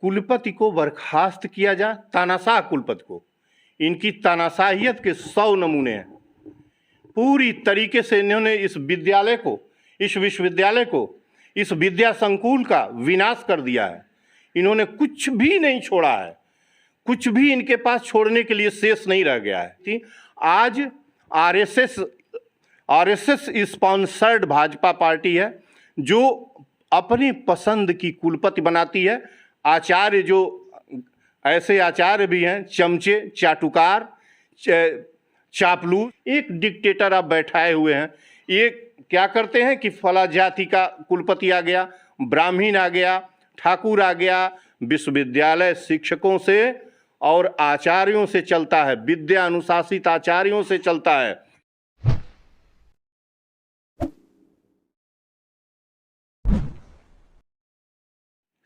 कुलपति को बर्खास्त किया जाए, तानाशाह कुलपति को। इनकी तानाशाहियत के 100 नमूने हैं। पूरी तरीके से इन्होंने इस विद्यालय को, इस विश्वविद्यालय को, इस विद्या संकुल का विनाश कर दिया है। इन्होंने कुछ भी नहीं छोड़ा है, कुछ भी इनके पास छोड़ने के लिए शेष नहीं रह गया है। आज आरएसएस स्पॉन्सर्ड भाजपा पार्टी है जो अपनी पसंद की कुलपति बनाती है। आचार्य जो ऐसे आचार्य भी हैं, चमचे, चाटुकार, चापलूस, एक डिक्टेटर आप बैठाए हुए हैं। ये क्या करते हैं कि फला जाति का कुलपति आ गया, ब्राह्मण आ गया, ठाकुर आ गया। विश्वविद्यालय शिक्षकों से और आचार्यों से चलता है, विद्या अनुशासित आचार्यों से चलता है।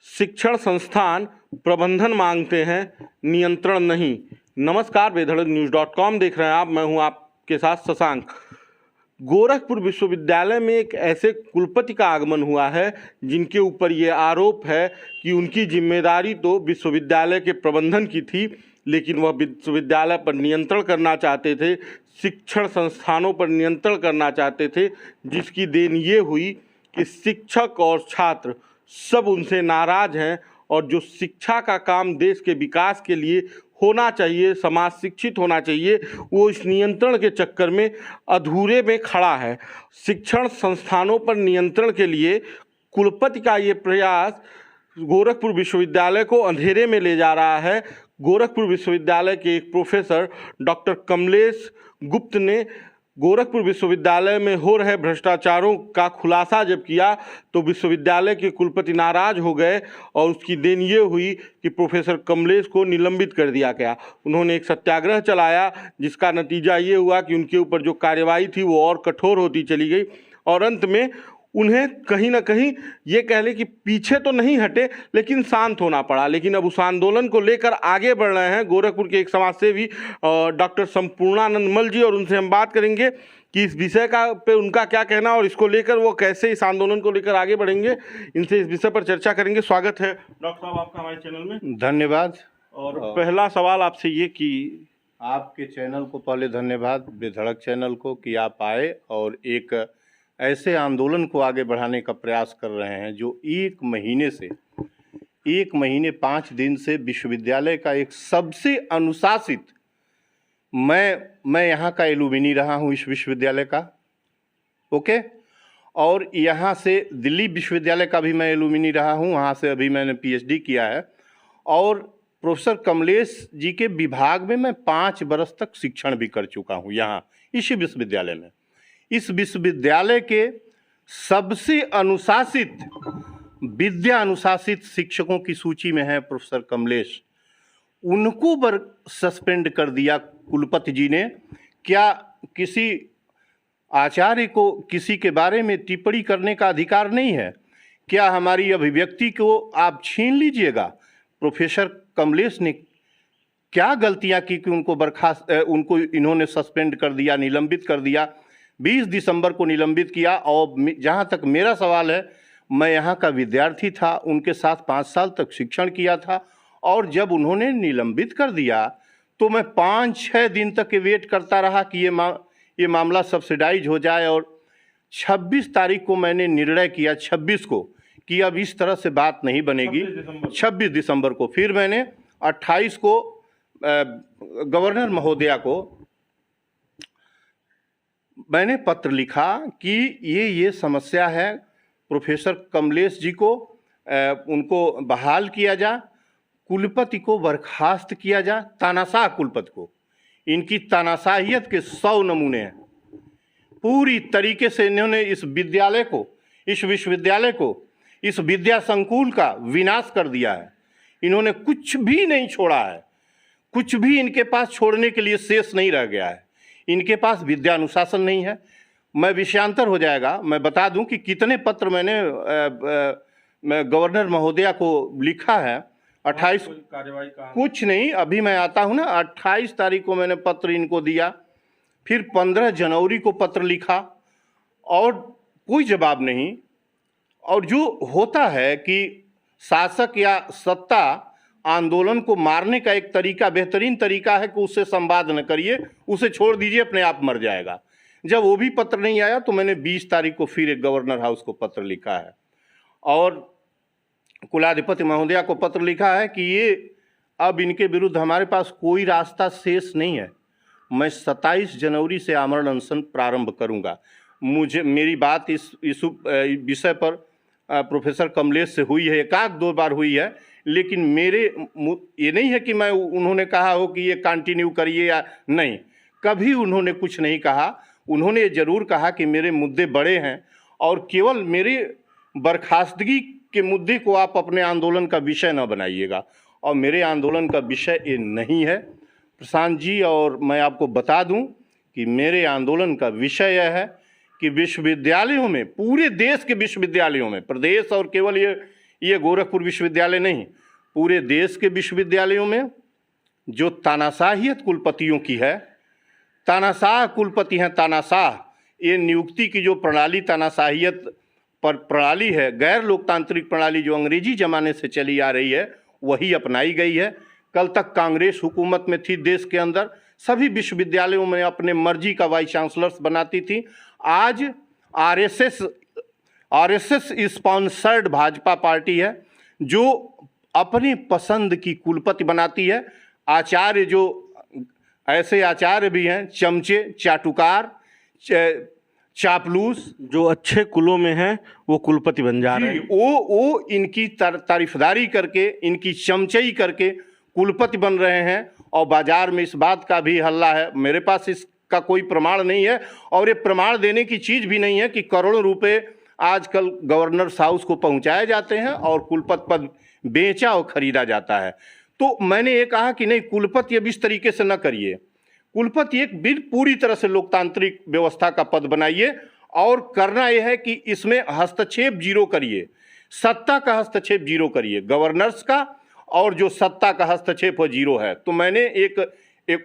शिक्षण संस्थान प्रबंधन मांगते हैं, नियंत्रण नहीं। नमस्कार, बेधड़क-न्यूज़.com देख रहे हैं आप। मैं हूं आपके साथ शशांक। गोरखपुर विश्वविद्यालय में एक ऐसे कुलपति का आगमन हुआ है जिनके ऊपर ये आरोप है कि उनकी जिम्मेदारी तो विश्वविद्यालय के प्रबंधन की थी, लेकिन वह विश्वविद्यालय पर नियंत्रण करना चाहते थे, शिक्षण संस्थानों पर नियंत्रण करना चाहते थे, जिसकी देन ये हुई कि शिक्षक और छात्र सब उनसे नाराज हैं। और जो शिक्षा का काम देश के विकास के लिए होना चाहिए, समाज शिक्षित होना चाहिए, वो इस नियंत्रण के चक्कर में अधूरे में खड़ा है। शिक्षण संस्थानों पर नियंत्रण के लिए कुलपति का ये प्रयास गोरखपुर विश्वविद्यालय को अंधेरे में ले जा रहा है। गोरखपुर विश्वविद्यालय के एक प्रोफेसर डॉक्टर कमलेश गुप्त ने गोरखपुर विश्वविद्यालय में हो रहे भ्रष्टाचारों का खुलासा जब किया तो विश्वविद्यालय के कुलपति नाराज हो गए और उसकी देन ये हुई कि प्रोफेसर कमलेश को निलंबित कर दिया गया। उन्होंने एक सत्याग्रह चलाया जिसका नतीजा ये हुआ कि उनके ऊपर जो कार्यवाही थी वो और कठोर होती चली गई और अंत में उन्हें कहीं ना कहीं ये कह लें कि पीछे तो नहीं हटे लेकिन शांत होना पड़ा। लेकिन अब उस आंदोलन को लेकर आगे बढ़ रहे हैं गोरखपुर के एक समाजसेवी डॉक्टर संपूर्णानंद मल जी, और उनसे हम बात करेंगे कि इस विषय का पे उनका क्या कहना और इसको लेकर वो कैसे इस आंदोलन को लेकर आगे बढ़ेंगे। इनसे इस विषय पर चर्चा करेंगे। स्वागत है डॉक्टर साहब आपका हमारे चैनल में। धन्यवाद। और पहला सवाल आपसे ये कि आपके चैनल को पहले धन्यवाद, बेधड़क चैनल को, कि आप आए और एक ऐसे आंदोलन को आगे बढ़ाने का प्रयास कर रहे हैं जो 1 महीने 5 दिन से विश्वविद्यालय का एक सबसे अनुशासित, मैं यहाँ का एलुमिनी रहा हूँ इस विश्वविद्यालय का, ओके, और यहाँ से दिल्ली विश्वविद्यालय का भी मैं एलुमिनी रहा हूँ, वहाँ से अभी मैंने पीएचडी किया है। और प्रोफेसर कमलेश जी के विभाग में मैं 5 बरस तक शिक्षण भी कर चुका हूँ यहाँ इसी विश्वविद्यालय में। इस विश्वविद्यालय के सबसे अनुशासित, विद्या अनुशासित शिक्षकों की सूची में है प्रोफेसर कमलेश। उनको सस्पेंड कर दिया कुलपति जी ने। क्या किसी आचार्य को किसी के बारे में टिप्पणी करने का अधिकार नहीं है? क्या हमारी अभिव्यक्ति को आप छीन लीजिएगा? प्रोफेसर कमलेश ने क्या गलतियां की कि उनको इन्होंने सस्पेंड कर दिया, निलंबित कर दिया? 20 दिसंबर को निलंबित किया। और जहाँ तक मेरा सवाल है, मैं यहाँ का विद्यार्थी था, उनके साथ 5 साल तक शिक्षण किया था, और जब उन्होंने निलंबित कर दिया तो मैं 5-6 दिन तक वेट करता रहा कि ये मामला सब्सिडाइज हो जाए। और 26 तारीख को मैंने निर्णय किया, 26 को, कि अब इस तरह से बात नहीं बनेगी। 26 दिसंबर को फिर मैंने 28 को गवर्नर महोदया को मैंने पत्र लिखा कि ये समस्या है, प्रोफेसर कमलेश जी को उनको बहाल किया जाए, कुलपति को बर्खास्त किया जाए, तानाशाह कुलपति को। इनकी तानाशाहियत के 100 नमूने हैं। पूरी तरीके से इन्होंने इस विद्यालय को, इस विश्वविद्यालय को, इस विद्या संकुल का विनाश कर दिया है। इन्होंने कुछ भी नहीं छोड़ा है, कुछ भी इनके पास छोड़ने के लिए शेष नहीं रह गया है। इनके पास विद्या अनुशासन नहीं है। मैं विषयांतर हो जाएगा, मैं बता दूं कि कितने पत्र मैंने गवर्नर महोदया को लिखा है। 28 कार्यवाही का कुछ नहीं, अभी मैं आता हूं ना। 28 तारीख को मैंने पत्र इनको दिया, फिर 15 जनवरी को पत्र लिखा और कोई जवाब नहीं। और जो होता है कि शासक या सत्ता आंदोलन को मारने का एक तरीका, बेहतरीन तरीका है कि उससे संवाद न करिए, उसे छोड़ दीजिए, अपने आप मर जाएगा। जब वो भी पत्र नहीं आया तो मैंने 20 तारीख को फिर एक गवर्नर हाउस को पत्र लिखा है और कुलाधिपति महोदया को पत्र लिखा है कि ये अब इनके विरुद्ध हमारे पास कोई रास्ता शेष नहीं है। मैं 27 जनवरी से आमरण अनशन प्रारंभ करूंगा। मेरी बात इस विषय पर प्रोफेसर कमलेश से हुई है, एक आध दो बार हुई है, लेकिन ये नहीं है कि मैं उन्होंने कहा हो कि ये कंटिन्यू करिए या नहीं, कभी उन्होंने कुछ नहीं कहा। उन्होंने ज़रूर कहा कि मेरे मुद्दे बड़े हैं और केवल मेरे बर्खास्तगी के मुद्दे को आप अपने आंदोलन का विषय न बनाइएगा, और मेरे आंदोलन का विषय ये नहीं है प्रशांत जी। और मैं आपको बता दूं कि मेरे आंदोलन का विषय यह है कि विश्वविद्यालयों में, पूरे देश के विश्वविद्यालयों में, प्रदेश और केवल ये गोरखपुर विश्वविद्यालय नहीं, पूरे देश के विश्वविद्यालयों में जो तानाशाहियत कुलपतियों की है, तानाशाह कुलपति हैं, तानाशाह, ये नियुक्ति की जो प्रणाली तानाशाहियत पर प्रणाली है, गैर लोकतांत्रिक प्रणाली जो अंग्रेजी ज़माने से चली आ रही है, वही अपनाई गई है। कल तक कांग्रेस हुकूमत में थी देश के अंदर, सभी विश्वविद्यालयों में अपने मर्जी का वाइस चांसलर्स बनाती थी। आज आरएसएस स्पॉन्सर्ड भाजपा पार्टी है जो अपनी पसंद की कुलपति बनाती है। आचार्य जो ऐसे आचार्य भी हैं, चमचे, चाटुकार, चापलूस, जो अच्छे कुलों में हैं वो कुलपति बन जा रहे हैं। वो इनकी तारीफदारी करके, इनकी चमचई करके कुलपति बन रहे हैं। और बाजार में इस बात का भी हल्ला है, मेरे पास इसका कोई प्रमाण नहीं है और ये प्रमाण देने की चीज़ भी नहीं है कि करोड़ों रुपए आजकल गवर्नर हाउस को पहुंचाए जाते हैं और कुलपति पद बेचा और खरीदा जाता है। तो मैंने ये कहा कि नहीं, कुलपति अब इस तरीके से न करिए, कुलपति एक पूरी तरह से लोकतांत्रिक व्यवस्था का पद बनाइए और करना यह है कि इसमें हस्तक्षेप जीरो करिए, सत्ता का हस्तक्षेप जीरो करिए, गवर्नर्स का और जो सत्ता का हस्तक्षेप वो जीरो है। तो मैंने एक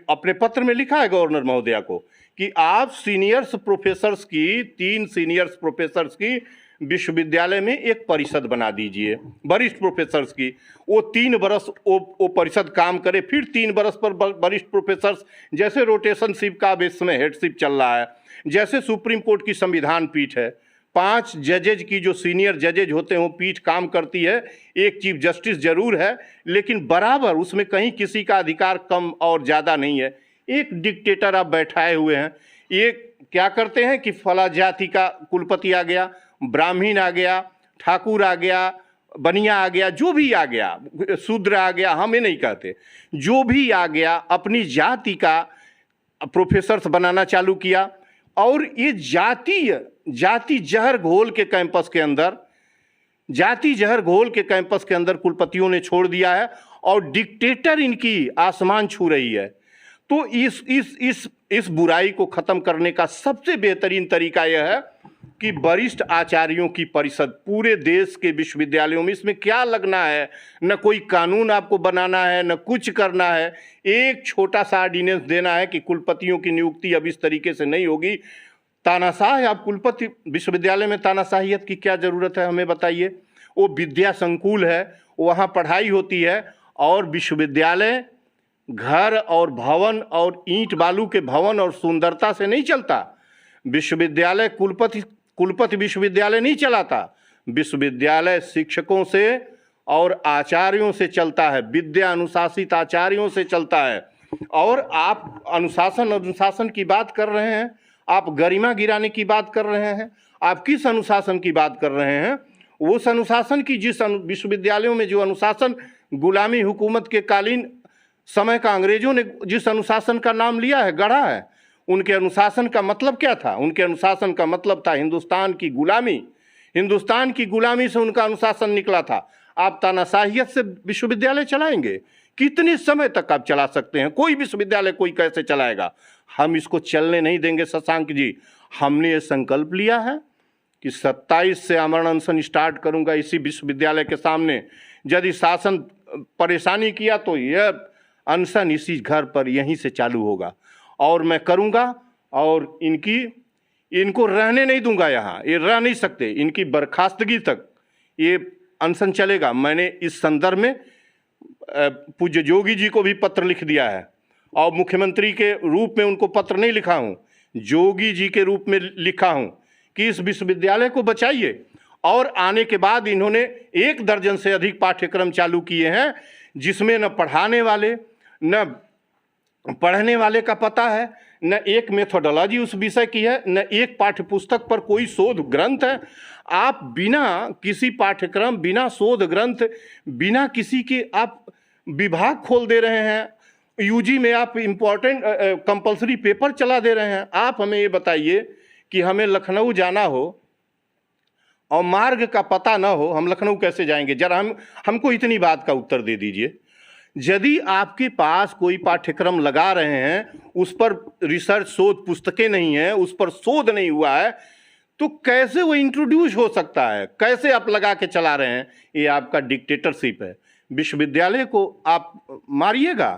अपने पत्र में लिखा है गवर्नर महोदया को कि आप सीनियर्स प्रोफेसर्स की, 3 सीनियर्स प्रोफेसर्स की विश्वविद्यालय में एक परिषद बना दीजिए, वरिष्ठ प्रोफेसर्स की। वो 3 बरस वो परिषद काम करे, फिर 3 बरस पर वरिष्ठ प्रोफेसर्स, जैसे रोटेशनशिप का अब इस समय हेडशिप चल रहा है, जैसे सुप्रीम कोर्ट की संविधान पीठ है, 5 जजेज की जो सीनियर जजेज होते हैं वो पीठ काम करती है, एक चीफ जस्टिस जरूर है, लेकिन बराबर उसमें कहीं किसी का अधिकार कम और ज़्यादा नहीं है। एक डिक्टेटर आप बैठाए हुए हैं, ये क्या करते हैं कि फला जाति का कुलपति आ गया, ब्राह्मण आ गया, ठाकुर आ गया, बनिया आ गया, जो भी आ गया, शूद्र आ गया, हम ये नहीं कहते, जो भी आ गया अपनी जाति का प्रोफेसर्स बनाना चालू किया। और ये जाति जहर घोल के कैंपस के अंदर, जाति जहर घोल के कैंपस के अंदर कुलपतियों ने छोड़ दिया है और डिक्टेटर इनकी आसमान छू रही है। तो इस बुराई को ख़त्म करने का सबसे बेहतरीन तरीका यह है कि वरिष्ठ आचार्यों की परिषद पूरे देश के विश्वविद्यालयों में, इसमें क्या लगना है, न कोई कानून आपको बनाना है, न कुछ करना है, एक छोटा सा ऑर्डिनेंस देना है कि कुलपतियों की नियुक्ति अब इस तरीके से नहीं होगी। तानाशाह है आप कुलपति, विश्वविद्यालय में तानाशाहियत की क्या ज़रूरत है, हमें बताइए। वो विद्या संकुल है, वहाँ पढ़ाई होती है, और विश्वविद्यालय घर और भवन और ईंट बालू के भवन और सुंदरता से नहीं चलता। विश्वविद्यालय कुलपति विश्वविद्यालय नहीं चलाता, विश्वविद्यालय शिक्षकों से और आचार्यों से चलता है, विद्या अनुशासित आचार्यों से चलता है। और आप अनुशासन की बात कर रहे हैं, आप गरिमा गिराने की बात कर रहे हैं, आप किस अनुशासन की बात कर रहे हैं? उस अनुशासन की, जिस विश्वविद्यालयों में जो अनुशासन गुलामी हुकूमत के कालीन समय का अंग्रेजों ने जिस अनुशासन का नाम लिया है, गढ़ा है, उनके अनुशासन का मतलब क्या था? उनके अनुशासन का मतलब था हिंदुस्तान की गुलामी। हिंदुस्तान की गुलामी से उनका अनुशासन निकला था। आप तानाशाहियत से विश्वविद्यालय चलाएंगे? कितने समय तक आप चला सकते हैं? कोई विश्वविद्यालय कोई कैसे चलाएगा? हम इसको चलने नहीं देंगे शशांक जी। हमने ये संकल्प लिया है कि 27 से आमरण अनशन स्टार्ट करूंगा इसी विश्वविद्यालय के सामने। यदि शासन परेशानी किया तो यह अनशन इसी घर पर यहीं से चालू होगा और मैं करूंगा, और इनको रहने नहीं दूंगा यहाँ। ये रह नहीं सकते, इनकी बर्खास्तगी तक ये अनशन चलेगा। मैंने इस संदर्भ में पूज्य योगी जी को भी पत्र लिख दिया है और मुख्यमंत्री के रूप में उनको पत्र नहीं लिखा हूँ, योगी जी के रूप में लिखा हूँ कि इस विश्वविद्यालय को बचाइए। और आने के बाद इन्होंने 1 दर्जन से अधिक पाठ्यक्रम चालू किए हैं, जिसमें न पढ़ाने वाले न पढ़ने वाले का पता है, न एक मेथोडोलॉजी उस विषय की है, न एक पाठ्य पुस्तक पर कोई शोध ग्रंथ है। आप बिना किसी पाठ्यक्रम, बिना शोध ग्रंथ, बिना किसी के आप विभाग खोल दे रहे हैं। यूजी में आप इम्पोर्टेंट कंपलसरी पेपर चला दे रहे हैं। आप हमें ये बताइए कि हमें लखनऊ जाना हो और मार्ग का पता ना हो, हम लखनऊ कैसे जाएंगे? जरा हमको इतनी बात का उत्तर दे दीजिए। यदि आपके पास कोई पाठ्यक्रम लगा रहे हैं, उस पर रिसर्च शोध पुस्तकें नहीं हैं, उस पर शोध नहीं हुआ है, तो कैसे वो इंट्रोड्यूस हो सकता है? कैसे आप लगा के चला रहे हैं? ये आपका डिक्टेटरशिप है। विश्वविद्यालय को आप मारिएगा।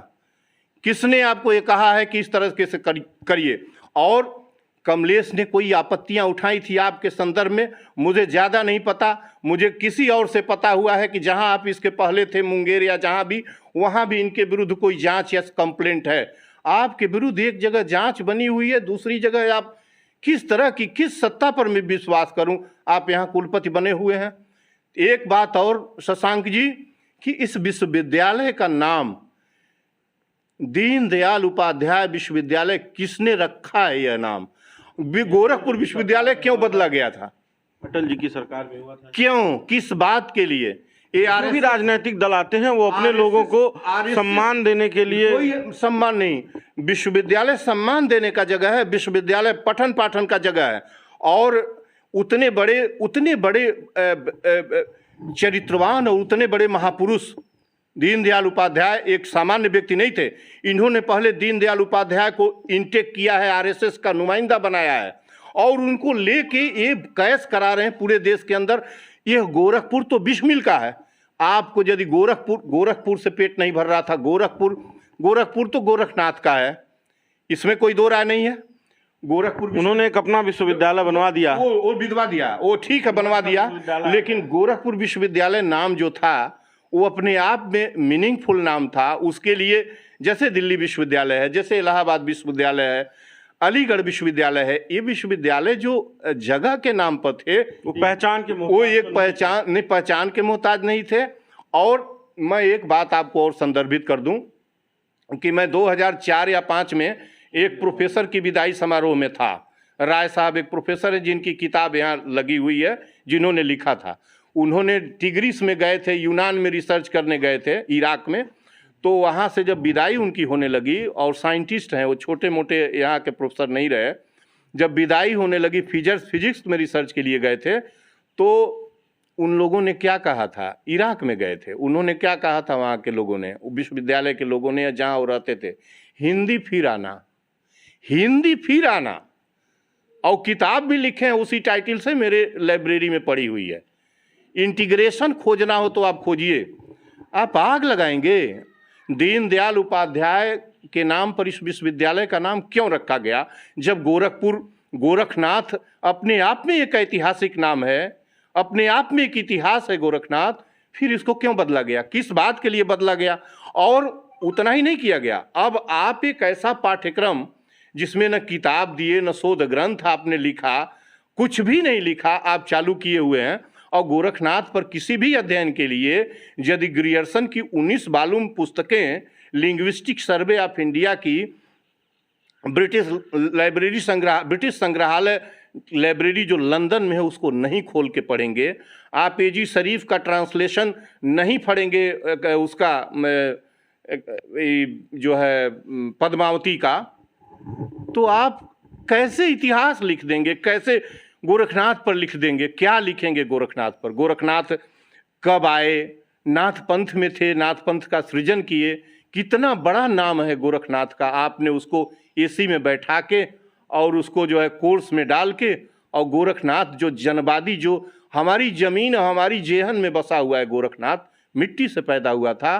किसने आपको ये कहा है कि इस तरह के से करिए? और कमलेश ने कोई आपत्तियां उठाई थी आपके संदर्भ में, मुझे ज़्यादा नहीं पता। मुझे किसी और से पता हुआ है कि जहां आप इसके पहले थे, मुंगेर या जहां भी, वहां भी इनके विरुद्ध कोई जांच या कंप्लेंट है। आपके विरुद्ध एक जगह जांच बनी हुई है, दूसरी जगह आप किस तरह की, किस सत्ता पर मैं विश्वास करूं? आप यहाँ कुलपति बने हुए हैं। एक बात और शशांक जी, कि इस विश्वविद्यालय का नाम दीनदयाल उपाध्याय विश्वविद्यालय किसने रखा है? यह नाम गोरखपुर विश्वविद्यालय क्यों बदला गया था? अटल जी की सरकार में हुआ था। क्यों? किस बात के लिए? जो भी राजनीतिक दल आते हैं वो अपने लोगों को सम्मान देने के लिए। कोई सम्मान नहीं, विश्वविद्यालय सम्मान देने का जगह है, विश्वविद्यालय पठन पाठन का जगह है। और उतने बड़े चरित्रवान और उतने बड़े महापुरुष दीनदयाल उपाध्याय एक सामान्य व्यक्ति नहीं थे। इन्होंने पहले दीनदयाल उपाध्याय को इंटेक किया है, आरएसएस का नुमाइंदा बनाया है और उनको लेके ये कैस करा रहे हैं पूरे देश के अंदर। यह गोरखपुर तो 20 मील का है। आपको यदि गोरखपुर से पेट नहीं भर रहा था, गोरखपुर तो गोरखनाथ का है, इसमें कोई दो राय नहीं है। गोरखपुर उन्होंने एक अपना विश्वविद्यालय बनवा दिया, वो विधवा दिया, वो ठीक है बनवा दिया, लेकिन गोरखपुर विश्वविद्यालय नाम जो था वो अपने आप में मीनिंगफुल नाम था। उसके लिए जैसे दिल्ली विश्वविद्यालय है, जैसे इलाहाबाद विश्वविद्यालय है, अलीगढ़ विश्वविद्यालय है, ये विश्वविद्यालय जो जगह के नाम पर थे वो पहचान के वो एक पहचान के मोहताज नहीं थे। और मैं एक बात आपको और संदर्भित कर दूं कि मैं 2004 या 5 में एक प्रोफेसर की विदाई समारोह में था। राय साहब एक प्रोफेसर है जिनकी किताब यहाँ लगी हुई है, जिन्होंने लिखा था। उन्होंने टिग्रिस में गए थे, यूनान में रिसर्च करने गए थे, इराक में। तो वहाँ से जब विदाई उनकी होने लगी, और साइंटिस्ट हैं वो, छोटे मोटे यहाँ के प्रोफेसर नहीं रहे, जब विदाई होने लगी, फिजिक्स में रिसर्च के लिए गए थे, तो उन लोगों ने क्या कहा था? इराक में गए थे, उन्होंने क्या कहा था वहाँ के लोगों ने, विश्वविद्यालय के लोगों ने, जहाँ वो रहते थे, हिंदी फिर आना, हिंदी फिर आना। और किताब भी लिखे हैं उसी टाइटल से, मेरे लाइब्रेरी में पड़ी हुई है। इंटीग्रेशन खोजना हो तो आप खोजिए, आप आग लगाएंगे। दीनदयाल उपाध्याय के नाम पर इस विश्वविद्यालय का नाम क्यों रखा गया? जब गोरखनाथ अपने आप में एक ऐतिहासिक नाम है, अपने आप में एक इतिहास है गोरखनाथ, फिर इसको क्यों बदला गया? किस बात के लिए बदला गया? और उतना ही नहीं किया गया, अब आप एक ऐसा पाठ्यक्रम जिसमें न किताब दिए, न शोध ग्रंथ आपने लिखा, कुछ भी नहीं लिखा, आप चालू किए हुए हैं। और गोरखनाथ पर किसी भी अध्ययन के लिए यदि ग्रियर्सन की 19 वॉल्यूम पुस्तकें लिंग्विस्टिक सर्वे ऑफ इंडिया की ब्रिटिश संग्रहालय लाइब्रेरी जो लंदन में है उसको नहीं खोल के पढ़ेंगे, आप एजी शरीफ का ट्रांसलेशन नहीं पढ़ेंगे, उसका जो है पद्मावती का, तो आप कैसे इतिहास लिख देंगे? कैसे गोरखनाथ पर लिख देंगे? क्या लिखेंगे गोरखनाथ पर? गोरखनाथ कब आए? नाथ पंथ में थे, नाथ पंथ का सृजन किए, कितना बड़ा नाम है गोरखनाथ का। आपने उसको एसी में बैठा के और उसको जो है कोर्स में डाल के, और गोरखनाथ जो जनवादी, जो हमारी जमीन, हमारी जेहन में बसा हुआ है गोरखनाथ, मिट्टी से पैदा हुआ था,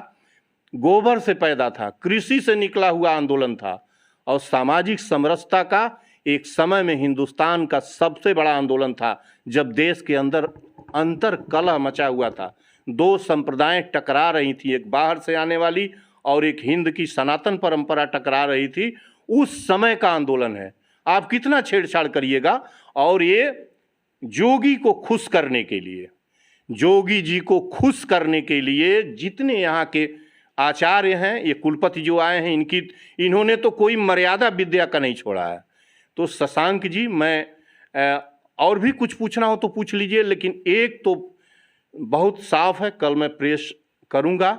गोबर से पैदा था, कृषि से निकला हुआ आंदोलन था, और सामाजिक समरसता का एक समय में हिंदुस्तान का सबसे बड़ा आंदोलन था, जब देश के अंदर अंतर कलह मचा हुआ था। दो संप्रदाय टकरा रही थी, एक बाहर से आने वाली और एक हिंद की सनातन परंपरा टकरा रही थी। उस समय का आंदोलन है। आप कितना छेड़छाड़ करिएगा। और ये जोगी को खुश करने के लिए, जोगी जी को खुश करने के लिए जितने यहाँ के आचार्य हैं, ये कुलपति जो आए हैं, इन्होंने तो कोई मर्यादा विद्या का नहीं छोड़ा है। तो शशांक जी, मैं और भी कुछ पूछना हो तो पूछ लीजिए, लेकिन एक तो बहुत साफ है, कल मैं प्रेस करूंगा।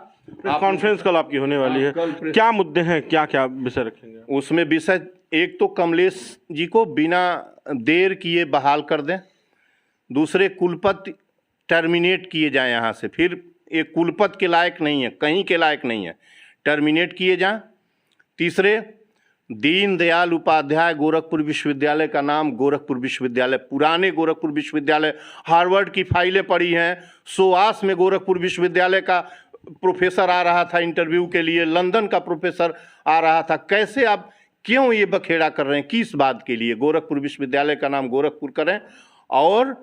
कॉन्फ्रेंस कल आपकी होने वाली है, क्या मुद्दे हैं, क्या क्या विषय रखेंगे? उसमें विषय एक तो कमलेश जी को बिना देर किए बहाल कर दें, दूसरे कुलपति टर्मिनेट किए जाएं यहाँ से, फिर एक कुलपति के लायक नहीं है, कहीं के लायक नहीं है, टर्मिनेट किए जाएं। तीसरे, दीनदयाल उपाध्याय गोरखपुर विश्वविद्यालय का नाम गोरखपुर विश्वविद्यालय, पुराने गोरखपुर विश्वविद्यालय, हार्वर्ड की फाइलें पड़ी हैं, सोआस में गोरखपुर विश्वविद्यालय का प्रोफेसर आ रहा था इंटरव्यू के लिए, लंदन का प्रोफेसर आ रहा था। कैसे आप क्यों ये बखेड़ा कर रहे हैं, किस बात के लिए? गोरखपुर विश्वविद्यालय का नाम गोरखपुर करें, और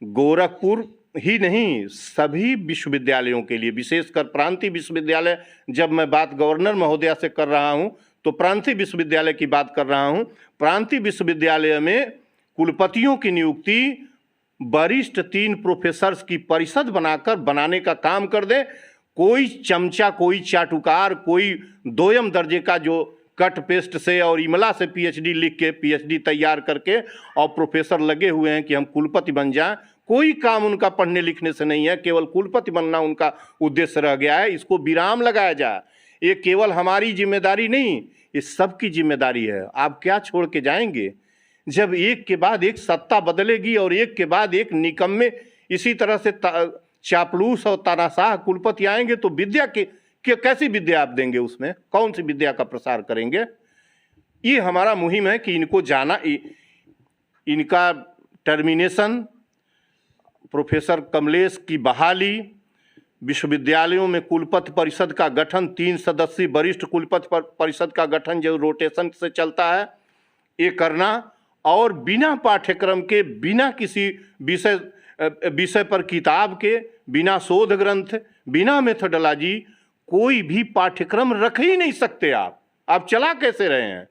गोरखपुर ही नहीं सभी विश्वविद्यालयों के लिए, विशेषकर प्रांतीय विश्वविद्यालय, जब मैं बात गवर्नर महोदया से कर रहा हूं तो प्रांतीय विश्वविद्यालय की बात कर रहा हूं। प्रांतीय विश्वविद्यालय में कुलपतियों की नियुक्ति वरिष्ठ 3 प्रोफेसर्स की परिषद बनाने का काम कर दे। कोई चमचा, कोई चाटुकार, कोई दोयम दर्जे का जो कट पेस्ट से और इमला से पीएचडी लिख के, पीएचडी तैयार करके और प्रोफेसर लगे हुए हैं कि हम कुलपति बन जाएं, कोई काम उनका पढ़ने लिखने से नहीं है, केवल कुलपति बनना उनका उद्देश्य रह गया है। इसको विराम लगाया जाए। ये केवल हमारी जिम्मेदारी नहीं, ये सबकी जिम्मेदारी है। आप क्या छोड़ के जाएंगे? जब एक के बाद एक सत्ता बदलेगी और एक के बाद एक निकम्मे इसी तरह से चापलूस और तानाशाह कुलपति आएंगे तो विद्या के कैसी विद्या आप देंगे? उसमें कौन सी विद्या का प्रसार करेंगे? ये हमारा मुहिम है कि इनको जाना, इनका टर्मिनेशन, प्रोफेसर कमलेश की बहाली, विश्वविद्यालयों में कुलपति परिषद का गठन, 3 सदस्यीय वरिष्ठ कुलपति परिषद का गठन जो रोटेशन से चलता है, ये करना, और बिना पाठ्यक्रम के, बिना किसी विषय पर किताब के, बिना शोध ग्रंथ, बिना मेथोडोलॉजी कोई भी पाठ्यक्रम रख ही नहीं सकते। आप चला कैसे रहे हैं?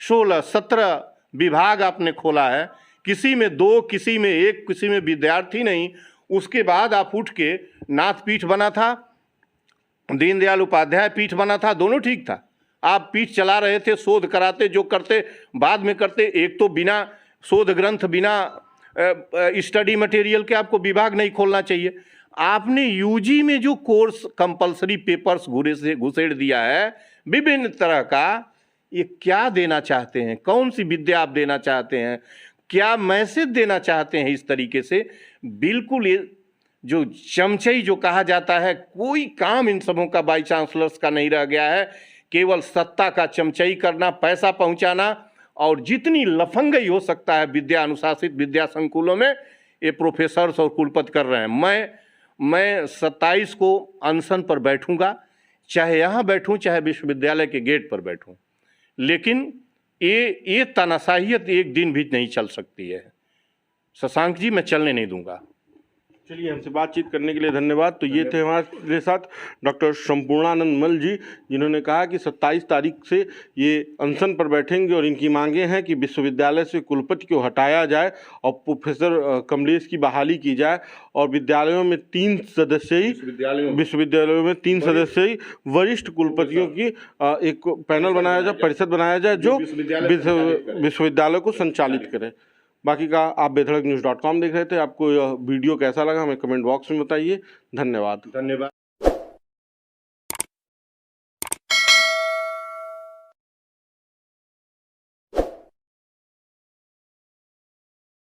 16-17 विभाग आपने खोला है, किसी में 2, किसी में 1, किसी में विद्यार्थी नहीं। उसके बाद आप उठ के नाथ पीठ बना था, दीनदयाल उपाध्याय पीठ बना था, दोनों ठीक था। आप पीठ चला रहे थे, शोध कराते, जो करते बाद में करते। एक तो बिना शोध ग्रंथ, बिना स्टडी मटेरियल के आपको विभाग नहीं खोलना चाहिए। आपने यूजी में जो कोर्स कंपलसरी पेपर्स घुसेड़ दिया है विभिन्न तरह का, ये क्या देना चाहते हैं? कौन सी विद्या आप देना चाहते हैं? क्या मैसेज देना चाहते हैं? इस तरीके से बिल्कुल ये जो चमचई जो कहा जाता है, कोई काम इन सबों का वाइस चांसलर्स का नहीं रह गया है। केवल सत्ता का चमचई करना, पैसा पहुंचाना, और जितनी लफंगई हो सकता है विद्या अनुशासित विद्या संकुलों में, ये प्रोफेसर्स और कुलपति कर रहे हैं। मैं 27 को अनशन पर बैठूंगा, चाहे यहाँ बैठूं, चाहे विश्वविद्यालय के गेट पर बैठूं, लेकिन ये तानाशाहियत एक दिन भी नहीं चल सकती है। शशांक जी, मैं चलने नहीं दूंगा। चलिए, हमसे बातचीत करने के लिए धन्यवाद। तो ये थे हमारे साथ डॉक्टर संपूर्णानंद मल जी, जिन्होंने कहा कि 27 तारीख से ये अनशन पर बैठेंगे और इनकी मांगे हैं कि विश्वविद्यालय से कुलपति को हटाया जाए और प्रोफेसर कमलेश की बहाली की जाए, और विद्यालयों में 3 सदस्यीय विश्वविद्यालयों में 3 सदस्यीय वरिष्ठ कुलपतियों की एक पैनल बनाया जाए, परिषद बनाया जाए, जो विश्वविद्यालय को संचालित करे। बाकी का आप बेधड़क न्यूज़.com देख रहे थे। आपको यह वीडियो कैसा लगा हमें कमेंट बॉक्स में बताइए। धन्यवाद।